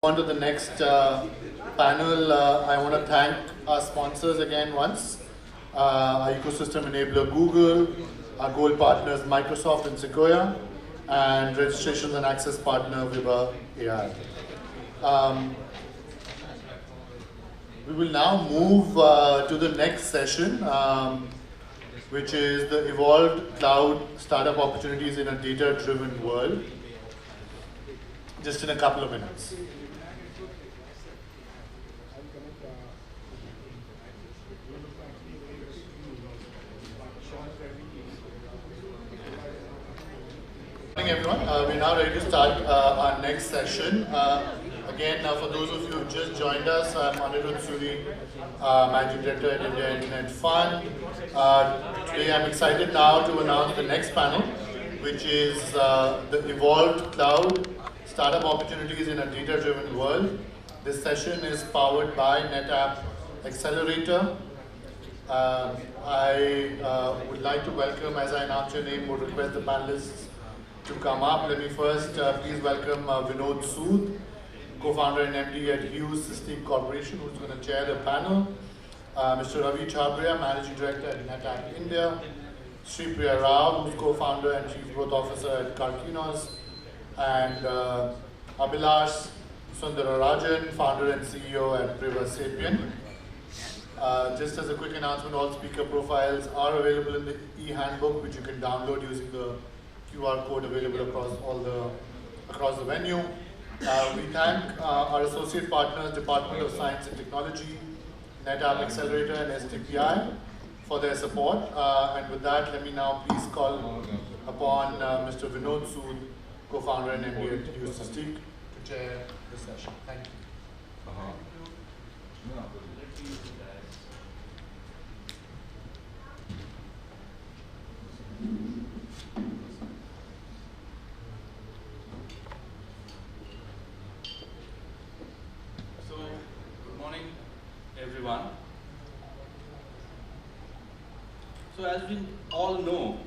On to the next panel, I want to thank our sponsors again once. Our ecosystem enabler Google, our gold partners Microsoft and Sequoia, and registrations and access partner Viva AI. We will now move to the next session, which is the Evolved Cloud Startup Opportunities in a Data-Driven World, just in a couple of minutes. Good morning, everyone. We're now ready to start our next session. Again, for those of you who just joined us, I'm Anirudh Suri, Managing Director at India Internet Fund. Today I'm excited now to announce the next panel, which is the Evolved Cloud Startup Opportunities in a Data-Driven World. This session is powered by Netapp Excellerator. I would like to welcome, as I announce your name, would request the panelists to come up. Let me first please welcome Vinod Sood, co-founder and MD at Hughes, Systique Corporation, who's going to chair the panel. Mr. Ravi Chhabria, Managing Director at Netapp India. Sripriya, who's co-founder and Chief Growth Officer at Karkinos. And Abilash Soundararajan, founder and CEO at PrivaSapien. Just as a quick announcement, all speaker profiles are available in the e-handbook, which you can download using the QR code available across the venue. We thank our associate partners, Department of Science and Technology, Netapp Excellerator, and STPI for their support. And with that, let me now please call upon Mr. Vinod Sood, co-founder and MD at Hughes Systique, to chair the session. Thank you. Everyone. So as we all know,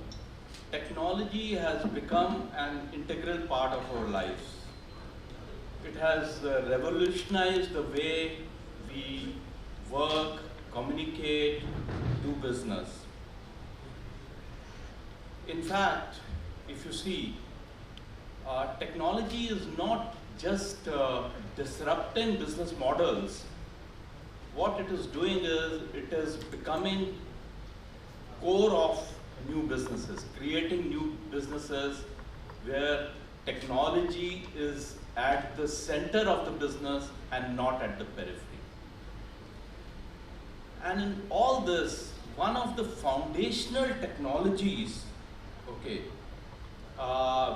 technology has become an integral part of our lives. It has revolutionized the way we work, communicate, do business. In fact, if you see, technology is not just disrupting business models. What it is doing is, it is becoming core of new businesses, creating new businesses where technology is at the center of the business and not at the periphery. And in all this, one of the foundational technologies,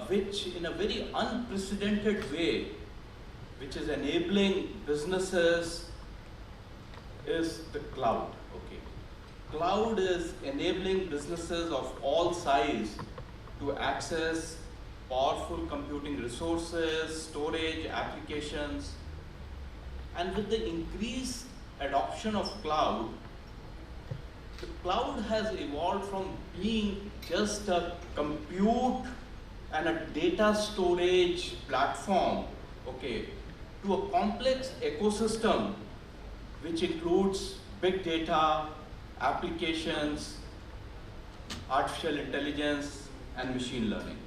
which in a very unprecedented way, which is enabling businesses, is the cloud. Cloud is enabling businesses of all size to access powerful computing resources, storage, applications. And with the increased adoption of cloud, the cloud has evolved from being just a compute and a data storage platform, to a complex ecosystem which includes big data, applications, artificial intelligence, and machine learning.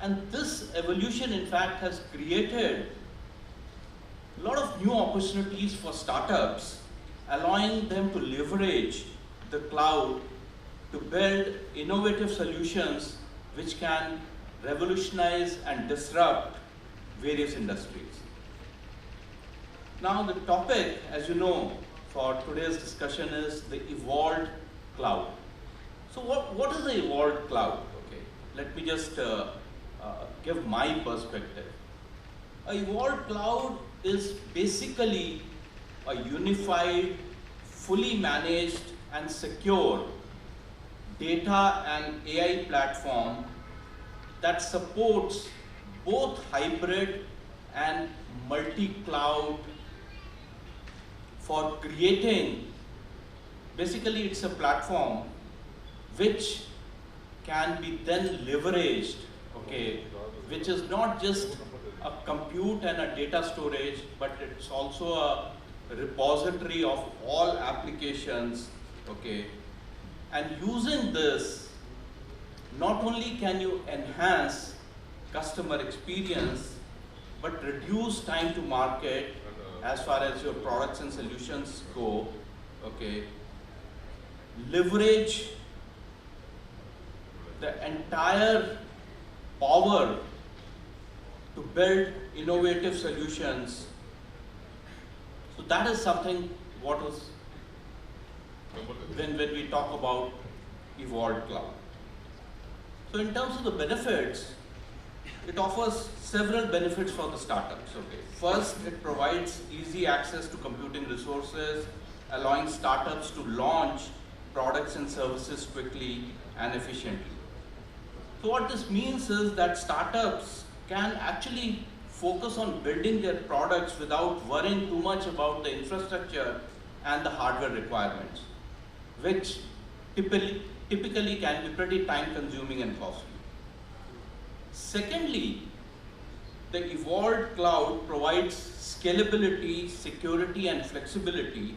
And this evolution, in fact, has created a lot of new opportunities for startups, allowing them to leverage the cloud to build innovative solutions which can revolutionize and disrupt various industries. Now the topic, as you know, for today's discussion is the evolved cloud. So what is the evolved cloud? Let me just give my perspective. A evolved cloud is basically a unified, fully managed and secure data and AI platform that supports both hybrid and multi-cloud for creating, basically it's a platform which can be then leveraged, which is not just a compute and a data storage, but it's also a repository of all applications, okay? And using this, not only can you enhance customer experience, but reduce time to market as far as your products and solutions go, okay? Leverage the entire power to build innovative solutions. So that is something what was when we talk about evolved cloud. So in terms of the benefits, it offers several benefits for the startups. Okay. First, it provides easy access to computing resources, allowing startups to launch products and services quickly and efficiently. So what this means is that startups can actually focus on building their products without worrying too much about the infrastructure and the hardware requirements, which typically can be pretty time consuming and costly. Secondly, the evolved cloud provides scalability, security, and flexibility,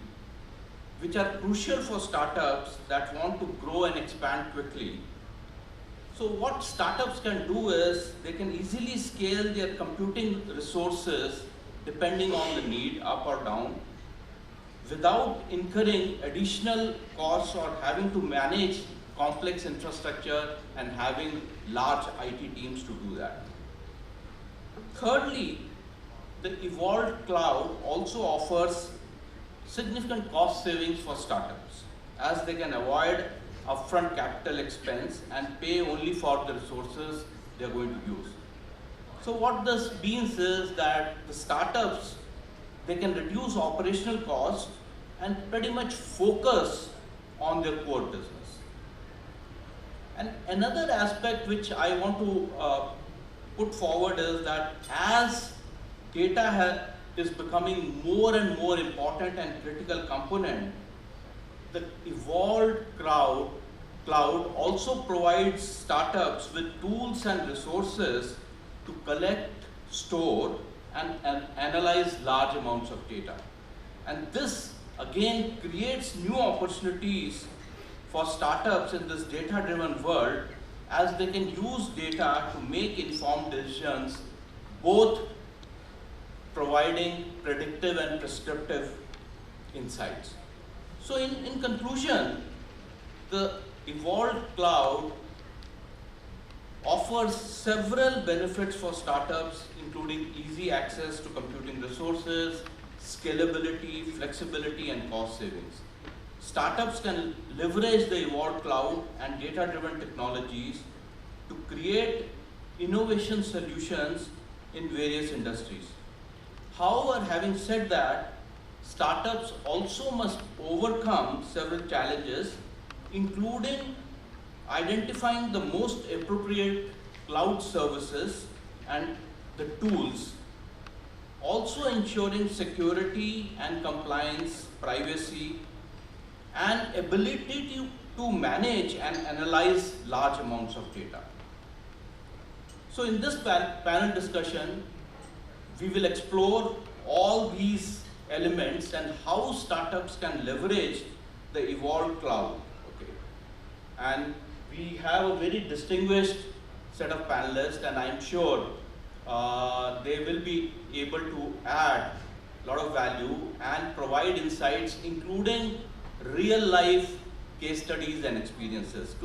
which are crucial for startups that want to grow and expand quickly. So what startups can do is they can easily scale their computing resources depending on the need, up or down, without incurring additional costs or having to manage complex infrastructure and having large IT teams to do that. Thirdly, the evolved cloud also offers significant cost savings for startups, as they can avoid upfront capital expense and pay only for the resources they are going to use. So what this means is that the startups, they can reduce operational costs and pretty much focus on their core business. And another aspect which I want to put forward is that as data is becoming more and more important and critical component, the evolved cloud also provides startups with tools and resources to collect, store, and analyze large amounts of data. And this again creates new opportunities for startups in this data-driven world, as they can use data to make informed decisions, both providing predictive and prescriptive insights. So in conclusion, the evolved cloud offers several benefits for startups, including easy access to computing resources, scalability, flexibility, and cost savings. Startups can leverage the evolved cloud and data-driven technologies to create innovation solutions in various industries. However, having said that, startups also must overcome several challenges, including identifying the most appropriate cloud services and the tools, also ensuring security and compliance, privacy, and ability to manage and analyze large amounts of data. So in this panel discussion, we will explore all these elements and how startups can leverage the evolved cloud. Okay. And we have a very distinguished set of panelists, and I'm sure they will be able to add a lot of value and provide insights, including real life case studies and experiences.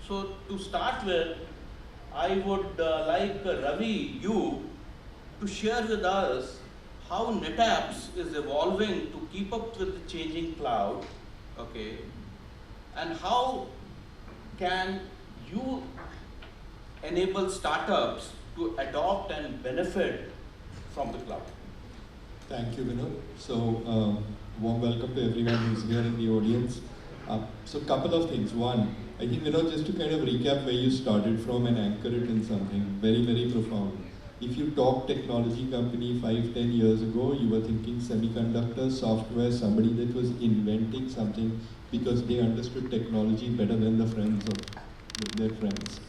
So to start with, I would like Ravi, you, to share with us how Netapp is evolving to keep up with the changing cloud, okay, and how can you enable startups to adopt and benefit from the cloud. Thank you, Vinod. So, warm welcome to everyone who's here in the audience. So, couple of things. One, I think, Vinod, just to kind of recap where you started from and anchor it in something very, very profound. If you talk technology company 5-10 years ago, you were thinking semiconductor, software, somebody that was inventing something because they understood technology better than the friends of their friends.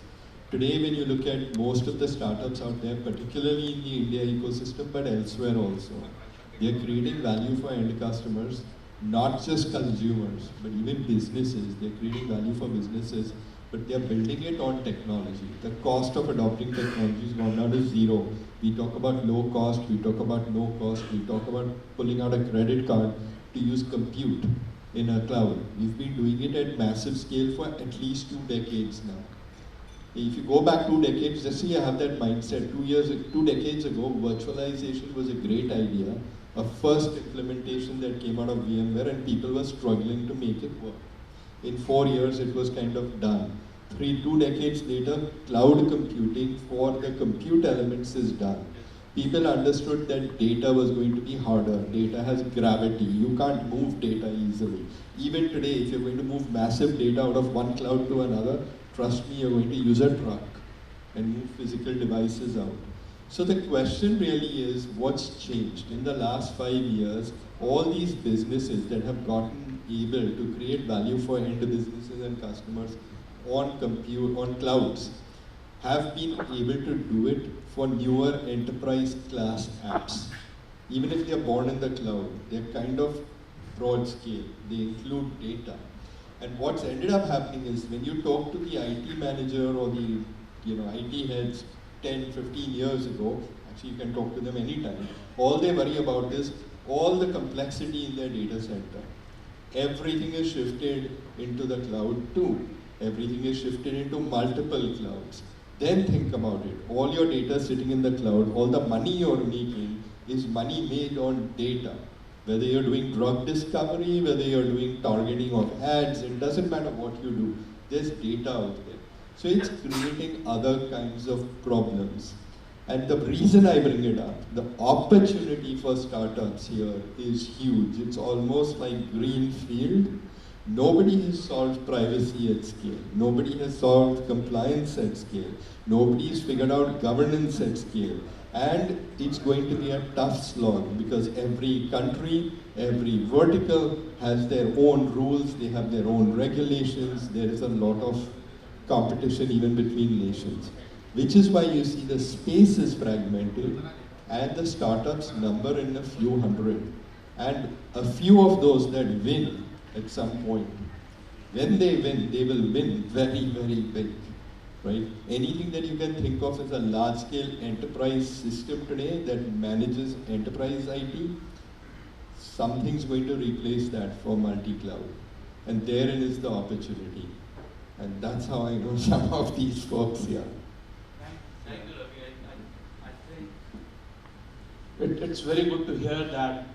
Today, when you look at most of the startups out there, particularly in the India ecosystem, but elsewhere also, they are creating value for end customers, not just consumers, but even businesses. They're creating value for businesses, but they're building it on technology. The cost of adopting technology has gone down to zero. We talk about low cost, we talk about no cost, we talk about pulling out a credit card to use compute in a cloud. We've been doing it at massive scale for at least 2 decades now. If you go back 2 decades, just so you have that mindset, 2 decades ago, virtualization was a great idea, a first implementation that came out of VMware, and people were struggling to make it work. In 4 years, it was kind of done. 2 decades later, cloud computing for the compute elements is done. People understood that data was going to be harder. Data has gravity. You can't move data easily. Even today, if you're going to move massive data out of one cloud to another, trust me, you're going to use a truck and move physical devices out. So the question really is, what's changed? In the last 5 years, all these businesses that have gotten able to create value for end businesses and customers on clouds have been able to do it for newer enterprise class apps. Even if they're born in the cloud, they're kind of broad scale. They include data. And what's ended up happening is when you talk to the IT manager or the IT heads 10, 15 years ago, actually you can talk to them anytime, all they worry about is all the complexity in their data center. Everything is shifted into the cloud too. Everything is shifted into multiple clouds. Then think about it. All your data sitting in the cloud, all the money you're making is money made on data. Whether you're doing drug discovery, whether you're doing targeting of ads, it doesn't matter what you do. There's data out there. So it's creating other kinds of problems. And the reason I bring it up, the opportunity for startups here is huge. It's almost like green field. Nobody has solved privacy at scale. Nobody has solved compliance at scale. Nobody's figured out governance at scale. And it's going to be a tough slog because every country, every vertical has their own rules, they have their own regulations, there is a lot of competition even between nations. Which is why you see the space is fragmented and the startups number in a few hundred. And a few of those that win at some point, when they win, they will win very, very big. Right? Anything that you can think of as a large-scale enterprise system today that manages enterprise IT, something's going to replace that for multi-cloud. And therein is the opportunity. And that's how I know some of these folks here. Thank you, Ravi. I think it's very good to hear that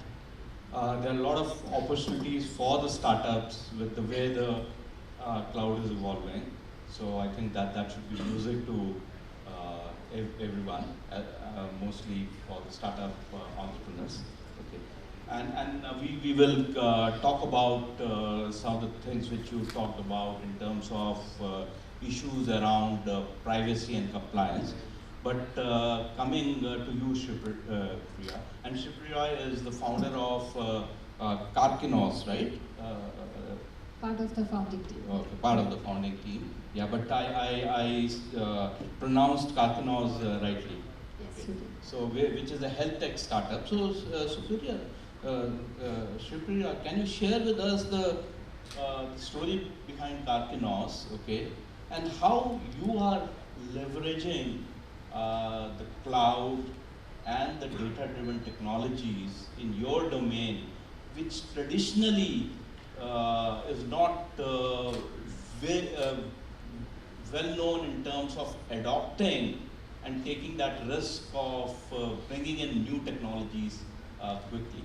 there are a lot of opportunities for the startups with the way the cloud is evolving. So I think that should be music to everyone, mostly for the startup entrepreneurs. Okay. And we will talk about some of the things which you talked about in terms of issues around privacy and compliance. But coming to you, Sripriya, and Sripriya is the founder of Karkinos, right? Part of the founding team. Okay, part of the founding team. Yeah, but I pronounced Karkinos rightly. Yes, Okay. you did. So, which is a health tech startup. So, Sripriya, can you share with us the story behind Karkinos, okay, and how you are leveraging the cloud and the data-driven technologies in your domain, which traditionally is not well known in terms of adopting and taking that risk of bringing in new technologies quickly.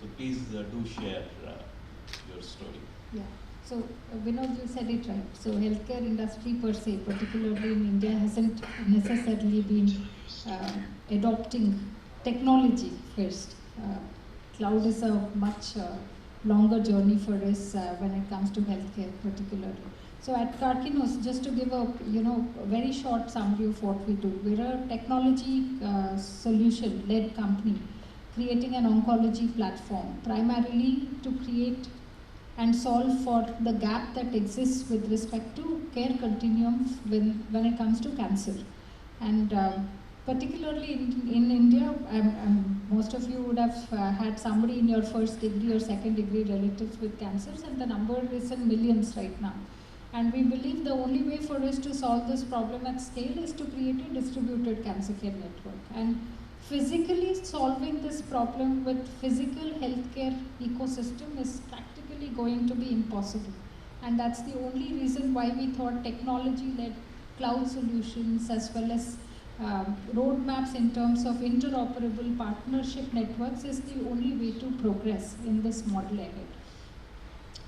So please do share your story. Yeah. So Vinod, you said it right. So healthcare industry per se, particularly in India, hasn't necessarily been adopting technology first. Cloud is a much longer journey for us when it comes to healthcare particularly. So at Karkinos, just to give a very short summary of what we do, we're a technology solution-led company creating an oncology platform primarily to create and solve for the gap that exists with respect to care continuum when it comes to cancer. And particularly in India, most of you would have had somebody in your first degree or second degree relatives with cancers, and the number is in millions right now. And we believe the only way for us to solve this problem at scale is to create a distributed cancer care network. And physically solving this problem with physical healthcare ecosystem is practically going to be impossible. And that's the only reason why we thought technology-led cloud solutions as well as roadmaps in terms of interoperable partnership networks is the only way to progress in this model ahead.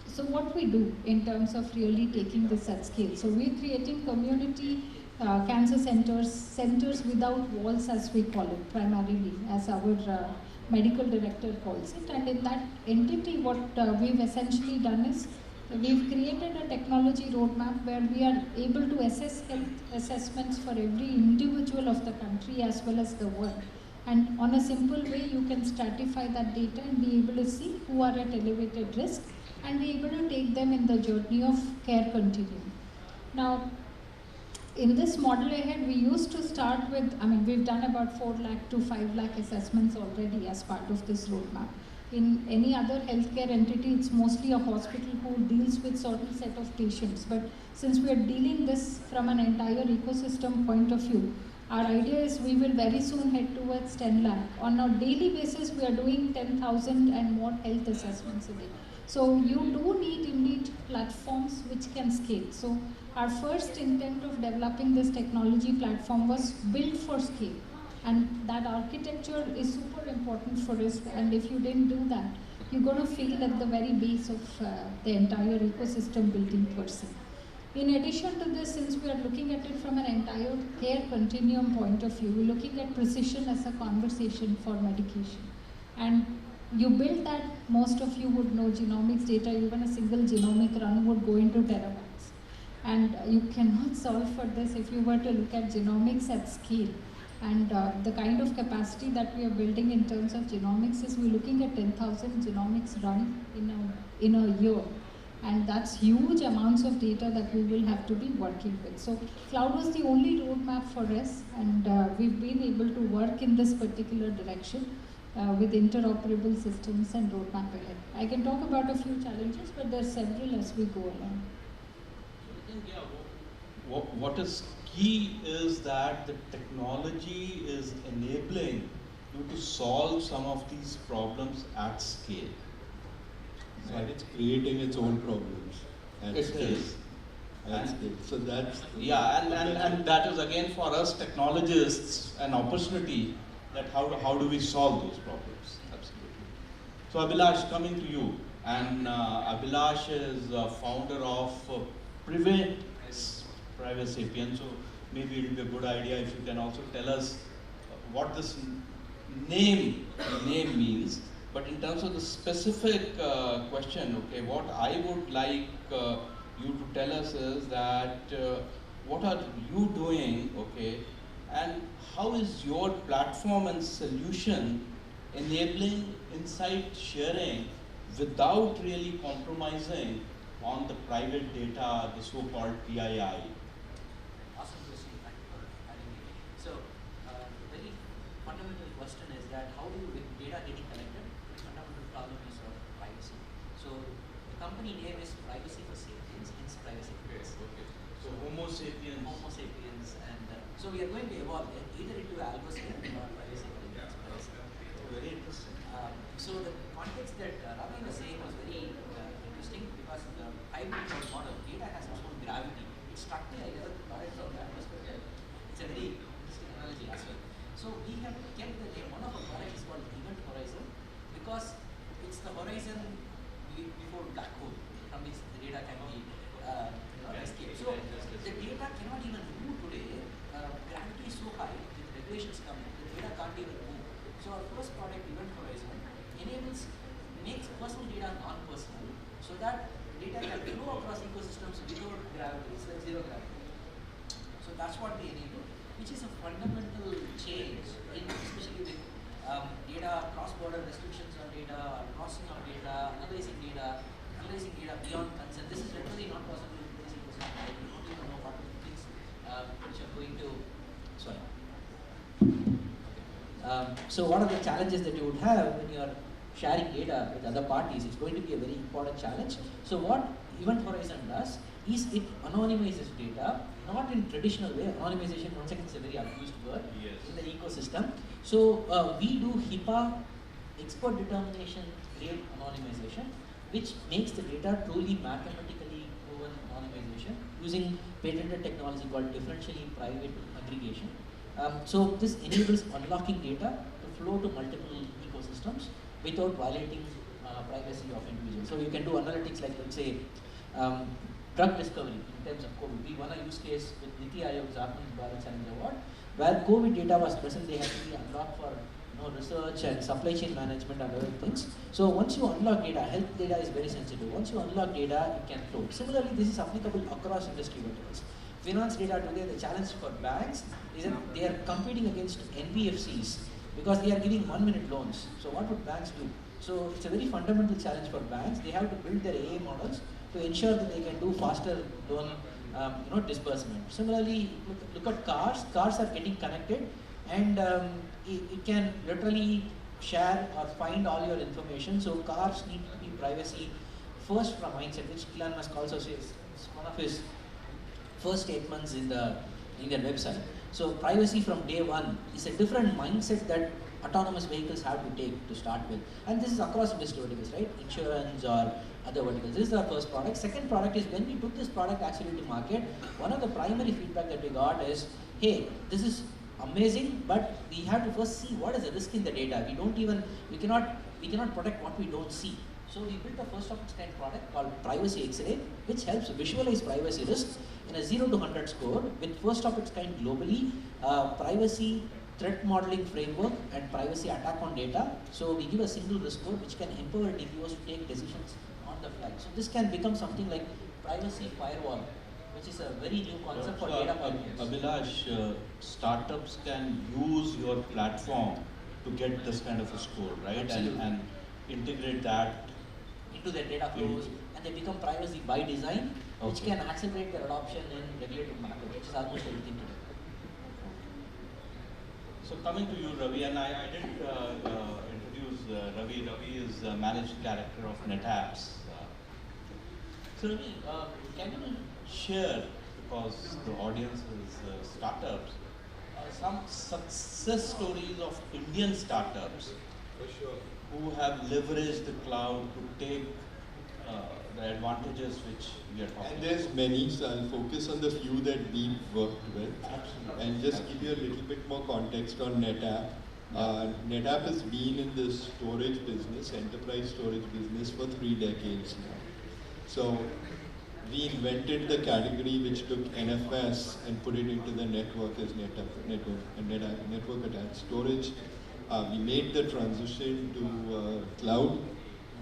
So what we do in terms of really taking this at scale? So we're creating community cancer centers without walls, as we call it, primarily, as our medical director calls it. And in that entity, what we've essentially done is we've created a technology roadmap where we are able to assess health assessments for every individual of the country as well as the world. And on a simple way, you can stratify that data and be able to see who are at elevated risk and be able to take them in the journey of care continuum. Now, in this model ahead, we used to start with, we've done about 4 lakh to 5 lakh assessments already as part of this roadmap. In any other healthcare entity, it's mostly a hospital who deals with certain set of patients. But since we are dealing this from an entire ecosystem point of view, our idea is we will very soon head towards 10 lakh. On a daily basis, we are doing 10,000 and more health assessments a day. So you do need indeed platforms which can scale. So our first intent of developing this technology platform was built for scale. And that architecture is super important for us, and if you didn't do that, you're going to feel at the very base of the entire ecosystem building person. In addition to this, since we are looking at it from an entire care continuum point of view, we're looking at precision as a conversation for medication. And you build that, most of you would know genomics data, even a single genomic run would go into terabytes. And you cannot solve for this if you were to look at genomics at scale. And the kind of capacity that we are building in terms of genomics is we're looking at 10,000 genomics run in a year. And that's huge amounts of data that we will have to be working with. So cloud was the only roadmap for us, and we've been able to work in this particular direction with interoperable systems and roadmap ahead. I can talk about a few challenges, but there's several as we go along. I think, what is key is that the technology is enabling you to solve some of these problems at scale. And it's creating its own problems at scale. So that's... Yeah, and that is again for us technologists an opportunity that how do we solve those problems, absolutely. So Abilash, coming to you, and Abilash is founder of PrivaSapien, so maybe it would be a good idea if you can also tell us what this name means. But in terms of the specific question, okay, what I would like you to tell us is that what are you doing, okay, and how is your platform and solution enabling insight sharing without really compromising on the private data, the so-called PII? Awesome question, thank you for having me. So, the very fundamental question is that how do you, with data getting collected, the fundamental problem is of privacy. So, the company name is Privacy for Sapiens, hence Privacy. Okay. So, Homo sapiens. Homo sapiens, and so we are going to evolve either into Algosapiens or Privacy. Very interesting. So, the context that Ravi was saying was very interesting because the hybrid cloud model, data has its own gravity. It struck me, I never thought it from that perspective. It's a very interesting analogy as well. So we have kept the name, one of our products is called Event Horizon because it's the horizon before black hole from which the data can be escaped. So the data cannot even move today. Gravity is so high, with regulations coming, the data can't even move. So our first product, Event Horizon, makes personal data non-personal so that data can flow across ecosystems without gravity, it's like zero gravity. So that's what we enable, which is a fundamental change in especially with data, cross-border restrictions on data, processing of data, analyzing data. analyzing data beyond consent. This is literally not possible in today's ecosystem. Right? You don't even know what are the things which are going to. Sorry. So what are the challenges that you would have when you are sharing data with other parties? It's going to be a very important challenge. So what Event Horizon does is it anonymizes data, not in traditional way. Anonymization, once again, is a very abused word in the ecosystem. So we do HIPAA expert determination grade anonymization, which makes the data truly mathematically proven anonymization using patented technology called differentially private aggregation. So this enables unlocking data to flow to multiple ecosystems without violating privacy of individuals. So you can do analytics like, let's say, drug discovery in terms of COVID. We won a use case with Niti Aayog's Atmanirbhar Challenge Award, where COVID data was present. They had to be unlocked for research and supply chain management and other things. So once you unlock data, health data is very sensitive. Once you unlock data, it can flow. Similarly, this is applicable across industry verticals. Finance data today, the challenge for banks is that they are competing against NBFCs because they are giving 1-minute loans. So what would banks do? So it's a very fundamental challenge for banks. They have to build their AI models to ensure that they can do faster loan disbursement. Similarly, look at cars. Cars are getting connected, and it can literally share or find all your information. So cars need to be privacy first from mindset, which Elon Musk also says. It's one of his first statements in the Indian website. So privacy from day one is a different mindset that autonomous vehicles have to take to start with. And this is across industry verticals, right? Insurance or other verticals. This is our first product. Second product is when we took this product actually to market, one of the primary feedback that we got is, hey, this is amazing, but we have to first see what is the risk in the data. We cannot protect what we don't see. So we built a first of its kind product called Privacy Excellerator, which helps visualize privacy risks in a 0 to 100 score with first of its kind globally, privacy threat modeling framework and privacy attack on data. So we give a single risk score which can empower DPOs to take decisions on the fly. So this can become something like privacy firewall, which is a very new concept for data pioneers. Abilash, startups can use your platform to get this kind of a score, right? And integrate that into their data flows, and they become privacy by design, which can accelerate their adoption in regulated market, which is almost everything today. So coming to you, Ravi, and I didn't introduce Ravi. Ravi is managing director of Netapp. So Ravi, can you share, because the audience is startups, some success stories of Indian startups who have leveraged the cloud to take the advantages which we are talking And there's many, so I'll focus on the few that we've worked with. Absolutely. And just give you a little bit more context on Netapp. Netapp has been in the storage business, enterprise storage business for 3 decades now. So we invented the category which took NFS and put it into the network as network attached storage. We made the transition to cloud.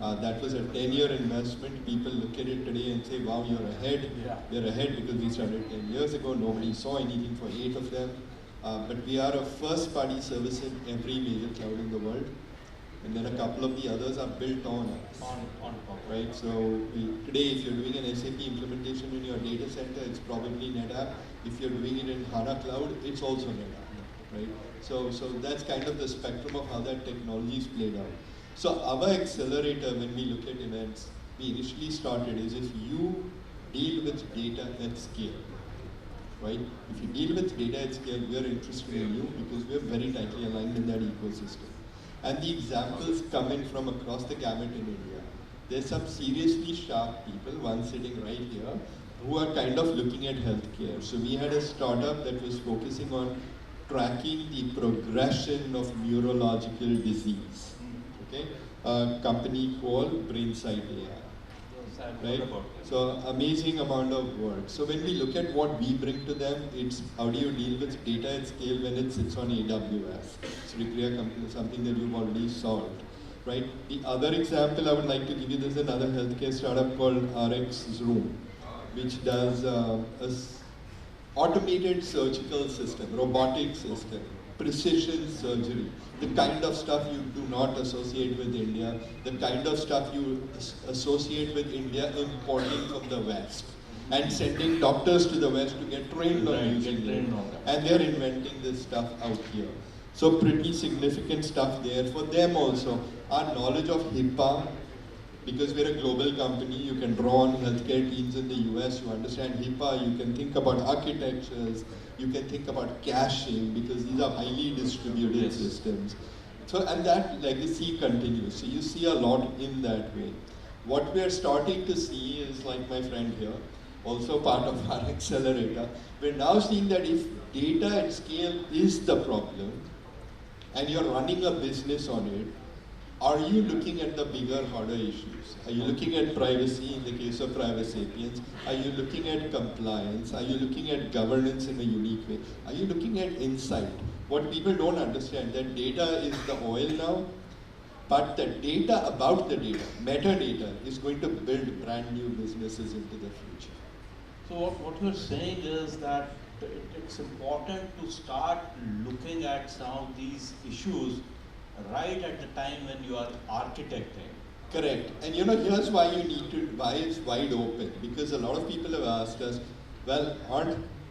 That was a 10-year investment. People look at it today and say, wow, you're ahead. Yeah. We're ahead because we started 10 years ago. Nobody saw anything for 8 of them. But we are a first-party service in every major cloud in the world. And then a couple of the others are built on us. on top. Right? So today, if you're doing an SAP implementation in your data center, it's probably Netapp. If you're doing it in HANA Cloud, it's also Netapp. Right? So that's kind of the spectrum of how that technology is played out. So our accelerator, when we look at events, we initially started is if you deal with data at scale, right? If you deal with data at scale, we are interested in you because we are very tightly aligned in that ecosystem. And the examples come in from across the gamut in India. There's some seriously sharp people, one sitting right here, who are kind of looking at healthcare. So we had a startup that was focusing on tracking the progression of neurological disease. Okay, a company called Brainsight AI. Right? So amazing amount of work. So when we look at what we bring to them, it's how do you deal with data at scale when it sits on AWS. Sripriya company, something that you've already solved. Right? The other example I would like to give you, there's another healthcare startup called RxZoom, which does a automated surgical system, robotic system, precision surgery, the kind of stuff you do not associate with India, the kind of stuff you associate with India importing from the West and sending doctors to the West to get trained on using it. And they're inventing this stuff out here. So pretty significant stuff there for them also. Our knowledge of HIPAA, because we're a global company, you can draw on healthcare teams in the US, you understand HIPAA, you can think about architectures, you can think about caching, because these are highly distributed systems. So, and that legacy continues. So you see a lot in that way. What we're starting to see is, like my friend here, also part of our accelerator, we're now seeing that if data at scale is the problem, and you're running a business on it, are you looking at the bigger, harder issues? Are you looking at privacy in the case of PrivaSapiens? Are you looking at compliance? Are you looking at governance in a unique way? Are you looking at insight? What people don't understand, that data is the oil now, but the data about the data, metadata, is going to build brand new businesses into the future. So what you're saying is that it's important to start looking at some of these issues right at the time when you are architecting. Correct. And here's why why it's wide open. Because a lot of people have asked us, well,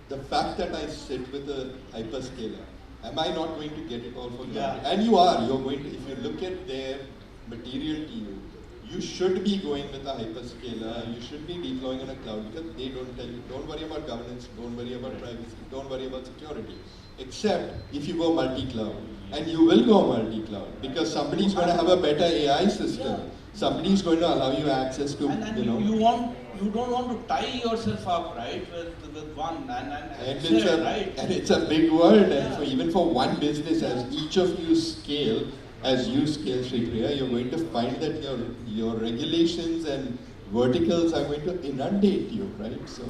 the fact that I sit with a hyperscaler, am I not going to get it all for granted? And you are. You're going to, if you look at their material to you, you should be going with a hyperscaler, you should be deploying on a cloud, because they don't tell you, don't worry about governance, don't worry about privacy, don't worry about security. Except if you go multi-cloud. And you will go multi-cloud, because somebody's going to have a better AI system. Somebody's going to allow you access to, you don't want to tie yourself up, right, with one and it's a big world, and so even for one business, as each of you scale, Sripriya, you're going to find that your regulations and verticals are going to inundate you, right? So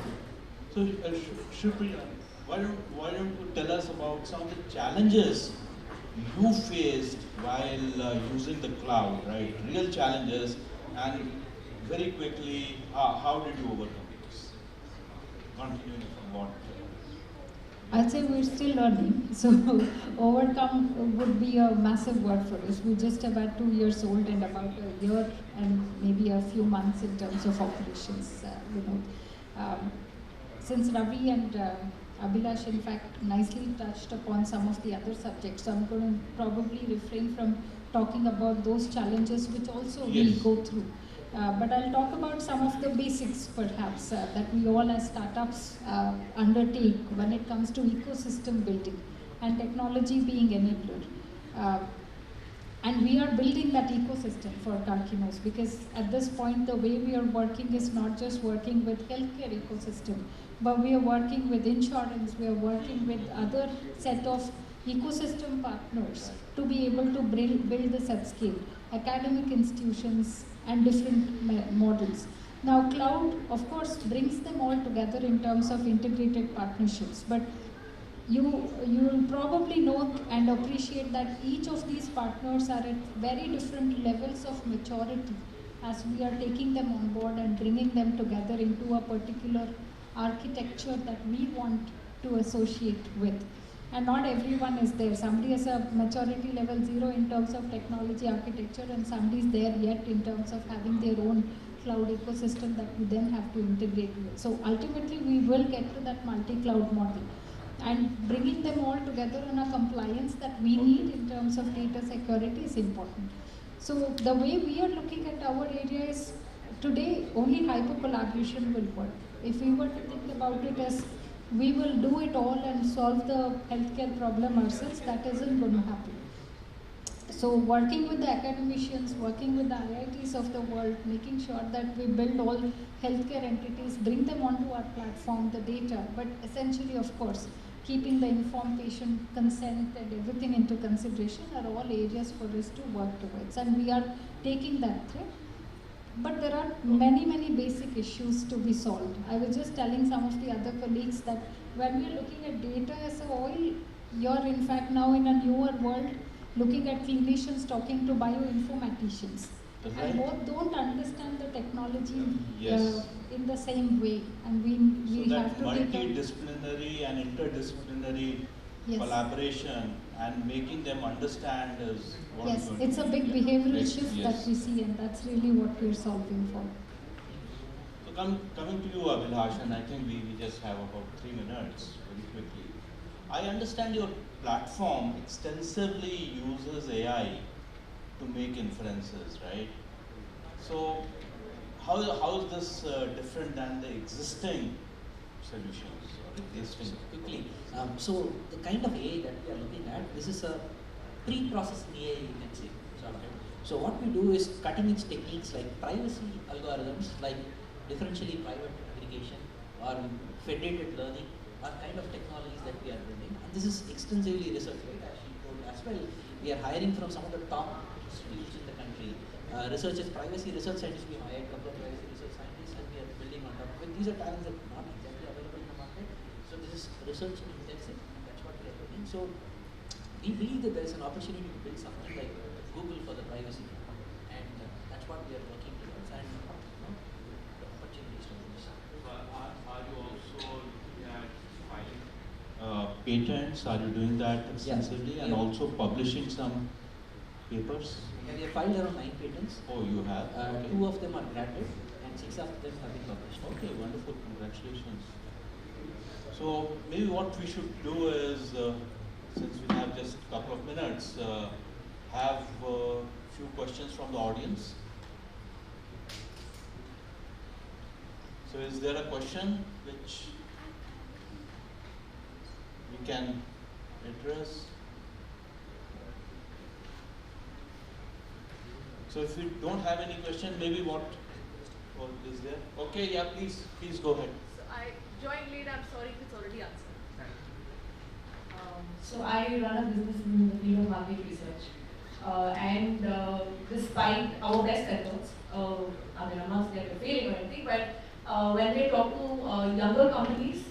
Sripriya, why don't you tell us about some of the challenges you faced while using the cloud, right? Real challenges, and very quickly, how did you overcome those? Continuing from what? I'd say we're still learning, so overcome would be a massive word for us. We're just about 2 years old and about a year and maybe a few months in terms of operations. Since Ravi and Abilash, in fact, nicely touched upon some of the other subjects, so I'm going to probably refrain from talking about those challenges which also we go through. But I'll talk about some of the basics, perhaps, that we all as startups undertake when it comes to ecosystem building and technology being enabler. And we are building that ecosystem for Karkinos, because at this point, the way we are working is not just working with healthcare ecosystem, but we are working with insurance, we are working with other set of ecosystem partners to be able to build this at scale, academic institutions and different models. Now cloud, of course, brings them all together in terms of integrated partnerships, but you will probably know and appreciate that each of these partners are at very different levels of maturity as we are taking them on board and bringing them together into a particular architecture that we want to associate with. And not everyone is there. Somebody has a maturity level 0 in terms of technology architecture, and somebody is there yet in terms of having their own cloud ecosystem that we then have to integrate with. So ultimately we will get to that multi-cloud model. And bringing them all together in a compliance that we need in terms of data security is important. So the way we are looking at our area is, today only hyper collaboration will work. If we were to think about it as we will do it all and solve the healthcare problem ourselves, that isn't going to happen. So working with the academicians, working with the IITs of the world, making sure that we build all healthcare entities, bring them onto our platform, the data, but essentially, of course, keeping the informed patient consent and everything into consideration are all areas for us to work towards. And we are taking that thread. But there are many, many basic issues to be solved. I was just telling some of the other colleagues that when we are looking at data as a whole, you're in fact now in a newer world looking at clinicians talking to bioinformaticians. Right. And both don't understand the technology in the same way. And we so have to multidisciplinary and interdisciplinary collaboration and making them understand is what Yes, is going it's to a be big the behavioral next shift years. that we see, and that's really what we're solving for. So coming to you, Abilash, and I think we just have about 3 minutes very quickly. I understand your platform extensively uses AI to make inferences, right? So how is this different than the existing solutions or existing? So quickly, so the kind of AI that we are looking at, this is a pre-processing AI, you can say. So what we do is cutting edge techniques like privacy algorithms, like differentially private aggregation or federated learning, are kind of technologies that we are building. And this is extensively researched, right? As she told as well, we are hiring from some of the top institutes in the country. Researchers, privacy research scientists, we hired a couple of privacy research scientists, and we are building on top of it. These are talents that are not exactly available in the market. So this is research intensive, and that's what we are doing. So we believe that there is an opportunity to build something like Google for the privacy, and that's what we are working towards. And the opportunities to do this. Are you also looking at filing patents? Are you doing that extensively and also publishing some papers? Yeah, we have filed around 9 patents. Oh, you have? Okay. 2 of them are granted, and 6 of them have been published. Okay, wonderful. Congratulations. So maybe what we should do is, since we have just a couple of minutes, have a few questions from the audience. So is there a question which we can address? So if we don't have any question, maybe what is there? Okay, yeah, please go ahead. So I joined late, I'm sorry if it's already answered. So I run a business in the field of market research. And despite our best efforts, I mean, I'm not saying we're failing or anything, but when they talk to younger companies,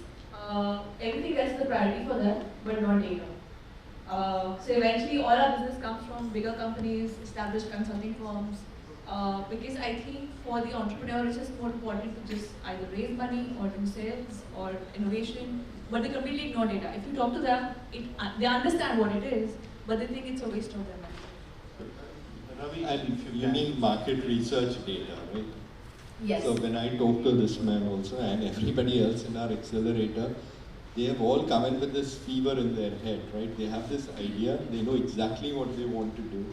everything gets the priority for them, but not data. So eventually all our business comes from bigger companies, established consulting firms, because I think for the entrepreneur it's just more important to just either raise money or do sales or innovation, but they completely ignore data. If you talk to them, they understand what it is, but they think it's a waste of their money. Ravi, And you mean market research data, right? Yes. So when I talk to this man also and everybody else in our accelerator, they have all come in with this fever in their head, right? They have this idea, they know exactly what they want to do,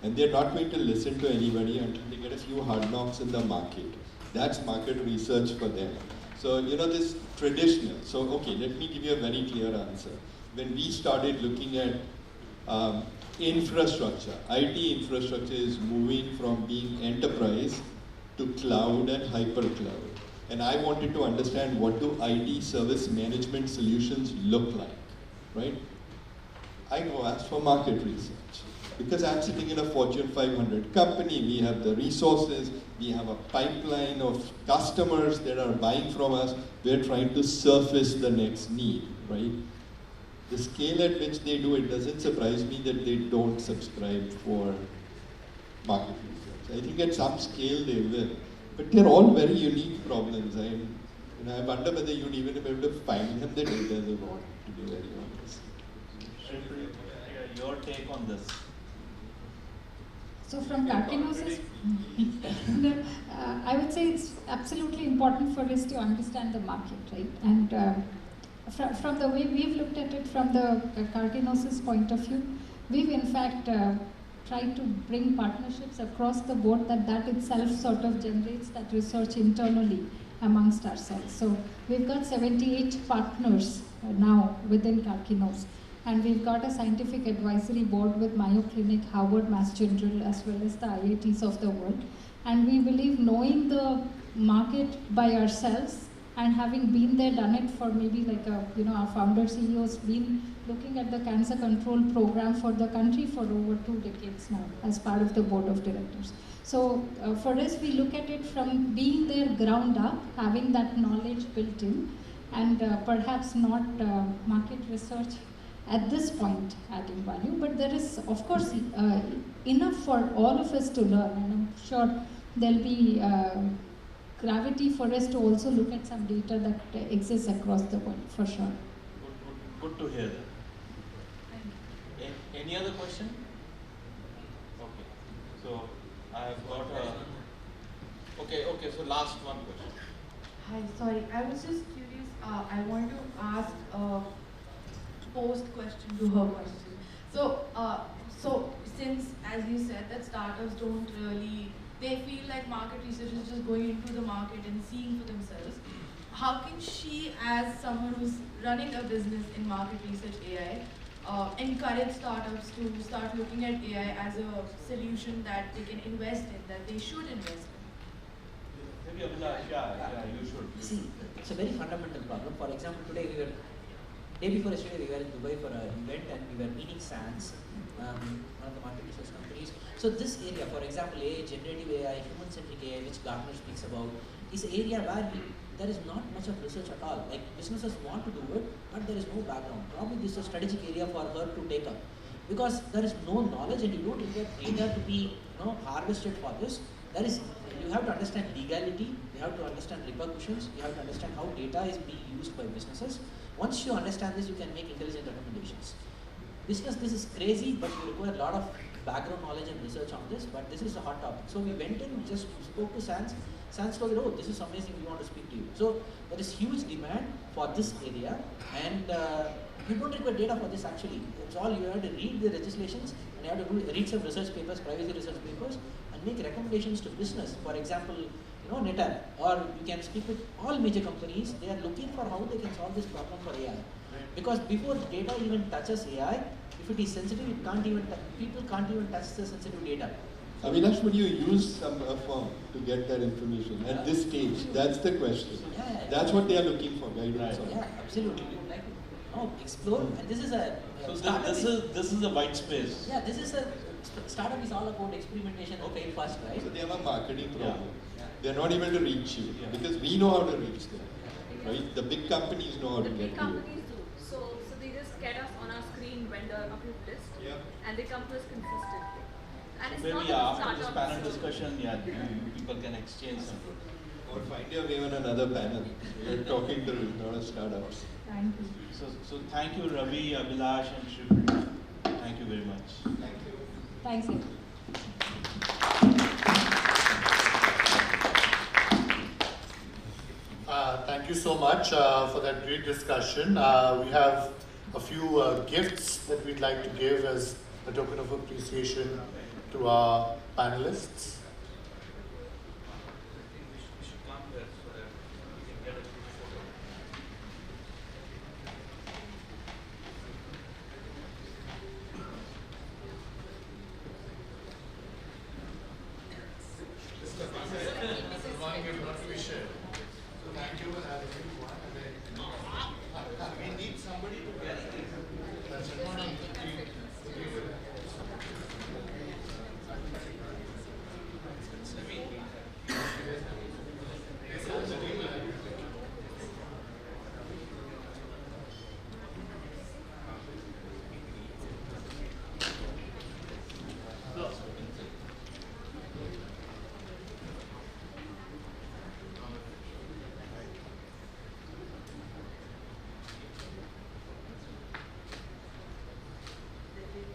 and they're not going to listen to anybody until they get a few hard knocks in the market. That's market research for them. So, you know, this traditional, so okay, let me give you a very clear answer. When we started looking at infrastructure, IT infrastructure is moving from being enterprise to cloud and hypercloud. And I wanted to understand what do IT service management solutions look like, right? I go ask for market research. Because I'm sitting in a Fortune 500 company, we have the resources, we have a pipeline of customers that are buying from us, we're trying to surface the next need, right? The scale at which they do it doesn't surprise me that they don't subscribe for market research. I think at some scale they will. But they're all very unique problems. I wonder whether you'd even be able to find them the data they want, to be very honest. Sripriya, your take on this? So from Karkinos, I would say it's absolutely important for us to understand the market, right? And from the way we've looked at it from the Karkinos' point of view, we've in fact tried to bring partnerships across the board that itself sort of generates that research internally amongst ourselves. So we've got 78 partners now within Karkinos. And we've got a scientific advisory board with Mayo Clinic, Harvard, Mass General, as well as the IITs of the world. And we believe knowing the market by ourselves and having been there, done it for maybe like our founder CEO's been looking at the cancer control program for the country for over 2 decades now as part of the board of directors. So for us, we look at it from being there ground up, having that knowledge built in, and perhaps not market research at this point adding value, but there is of course enough for all of us to learn, and I'm sure there'll be gravity for us to also look at some data that exists across the world, for sure. Good to hear that. Thank you. Okay. Any other question? Okay. So I've got a. Okay. So last one question. Hi, sorry, I was just curious. I want to ask a post question to her question. So since, as you said, that startups don't really, they feel like market research is just going into the market and seeing for themselves. How can she, as someone who's running a business in market research AI, encourage startups to start looking at AI as a solution that they can invest in, that they should invest in? Maybe Abilash, yeah, you should. See, it's a very fundamental problem. For example, day before yesterday, we were in Dubai for an event and we were meeting SANS, one of the market research companies. So this area, for example, AI, generative AI, human-centric AI, which Gartner speaks about, is an area where there is not much of research at all. Like businesses want to do it, but there is no background. Probably this is a strategic area for her to take up, because there is no knowledge and you don't require data to be harvested for this. You have to understand legality, you have to understand repercussions, you have to understand how data is being used by businesses. Once you understand this, you can make intelligent recommendations. This is crazy, but you require a lot of background knowledge and research on this, but this is a hot topic. So we went in, just spoke to SANS. SANS told, oh, this is amazing, we want to speak to you. So there is huge demand for this area, and you don't require data for this actually. It's all you have to read the legislations, and you have to read some research papers, privacy research papers, and make recommendations to business. For example, Netapp, or you can speak with all major companies. They are looking for how they can solve this problem for AI. Because before data even touches AI, if it is sensitive, people can't even touch the sensitive data. Abilash, would you use some firm to get that information at this stage? That's the question. Yeah. That's what they are looking for, guidance on. Yeah, absolutely. We would like to explore, and this is a this is a white space. Yeah, this is a startup is all about experimentation and fail fast, right? So they have a marketing problem. They're not able to reach you because we know how to reach them, right? The big companies know how to The get big to you. companies do. So they just get us on our screen vendor approved list, and they come to us consistently. And it's Maybe not after this panel so discussion, you people can exchange some. Or find your way on another panel. We're talking to a lot of startups. Thank you. So thank you, Ravi, Abilash, and Sripriya. Thank you very much. Thank you. Thanks, everyone. Thank you so much for that great discussion. We have a few gifts that we'd like to give as a token of appreciation to our panelists. One gift not to be shared. So thank you and have a good one. We need somebody to carry this.